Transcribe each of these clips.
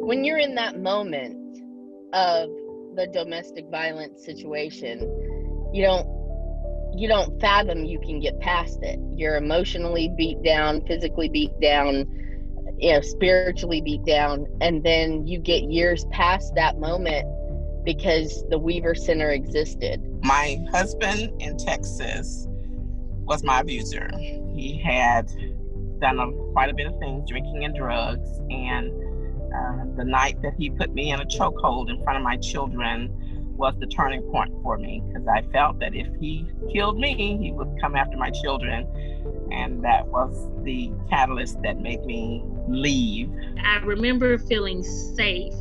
When you're in that moment of the domestic violence situation, you don't fathom you can get past it. You're emotionally beat down, physically beat down, spiritually beat down, and then you get years past that moment because the Weaver Center existed. My husband in Texas was my abuser. He had done quite a bit of things, drinking and drugs, and the night that he put me in a chokehold in front of my children was the turning point for me, because I felt that if he killed me, he would come after my children, and that was the catalyst that made me leave. I remember feeling safe.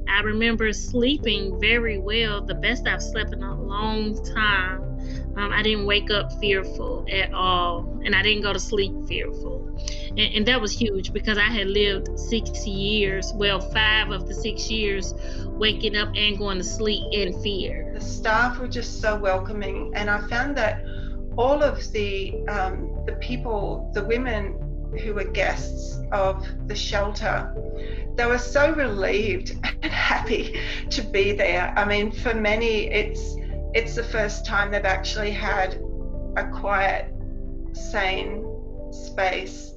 I remember sleeping very well, the best I've slept in a long time. I didn't wake up fearful at all, and I didn't go to sleep fearful. And that was huge, because I had lived 6 years, 5 of the 6 years, waking up and going to sleep in fear. The staff were just so welcoming, and I found that all of the people, the women who were guests of the shelter, they were so relieved and happy to be there. I mean, for many, it's the first time they've actually had a quiet, sane space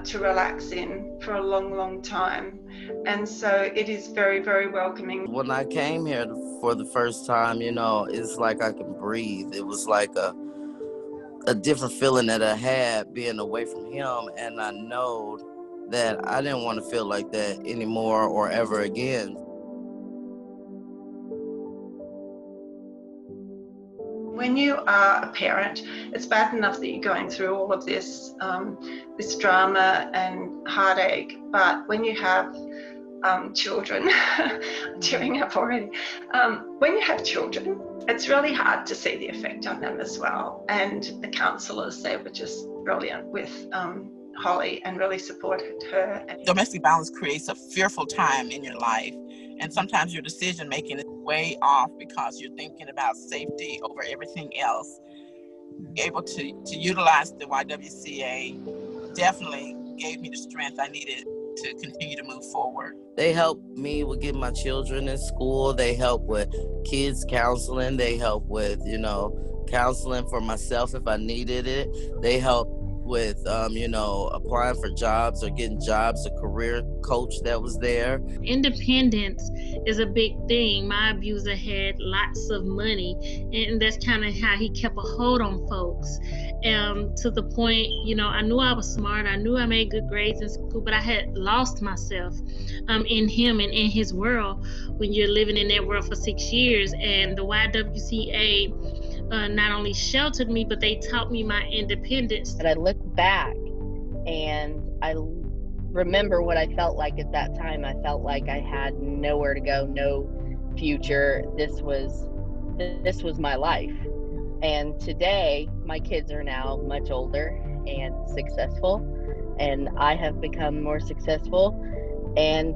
to relax in for a long, long time. And so it is very, very welcoming. When I came here for the first time, it's like I can breathe. It was like a different feeling that I had being away from him, and I know that I didn't want to feel like that anymore or ever again. When you are a parent, it's bad enough that you're going through all of this drama and heartache, but when you have children, I'm tearing up already. When you have children, it's really hard to see the effect on them as well. And the counsellors, they were just brilliant with Holly and really supported her. Domestic violence creates a fearful time in your life, and sometimes your decision making is way off because you're thinking about safety over everything else. Able to utilize the YWCA definitely gave me the strength I needed to continue to move forward. They helped me with getting my children in school. They help with kids counseling. They help with, counseling for myself if I needed it. They help with, applying for jobs or getting jobs, a career coach that was there. Independence is a big thing. My abuser had lots of money, and that's kind of how he kept a hold on folks. To the point, I knew I was smart. I knew I made good grades in school, but I had lost myself in him and in his world. When you're living in that world for 6 years, and the YWCA not only sheltered me, but they taught me my independence. And I look back and I remember what I felt like at that time. I felt like I had nowhere to go, no future. This was my life. And today, my kids are now much older and successful, and I have become more successful. And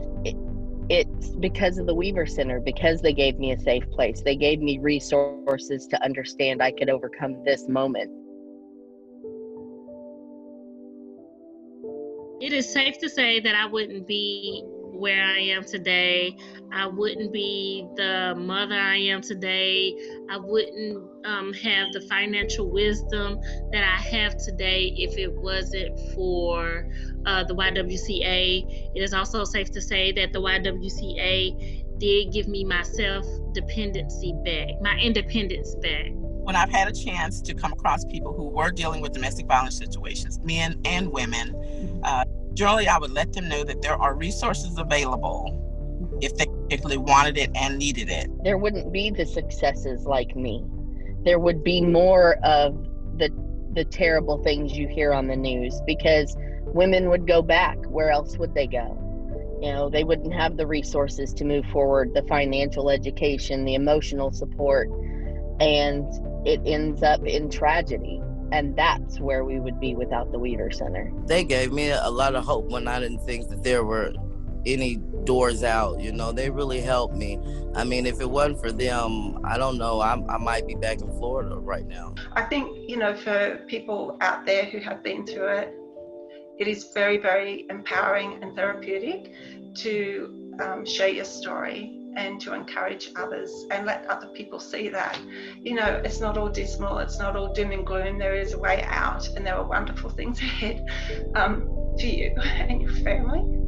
it's because of the Weaver Center, because they gave me a safe place. They gave me resources to understand I could overcome this moment. It is safe to say that I wouldn't be where I am today. I wouldn't be the mother I am today. I wouldn't have the financial wisdom that I have today if it wasn't for the YWCA. It is also safe to say that the YWCA did give me my self-dependency back, my independence back. When I've had a chance to come across people who were dealing with domestic violence situations, men and women, generally I would let them know that there are resources available if they particularly wanted it and needed it. There wouldn't be the successes like me. There would be more of the terrible things you hear on the news, because women would go back. Where else would they go? They wouldn't have the resources to move forward, the financial education, the emotional support, and it ends up in tragedy. And that's where we would be without the Weaver Center. They gave me a lot of hope when I didn't think that there were any doors out. They really helped me. I mean, if it wasn't for them, I don't know, I might be back in Florida right now. I think, for people out there who have been through it, it is very, very empowering and therapeutic to share your story and to encourage others and let other people see that, you know, it's not all dismal, it's not all doom and gloom. There is a way out, and there are wonderful things ahead for you and your family.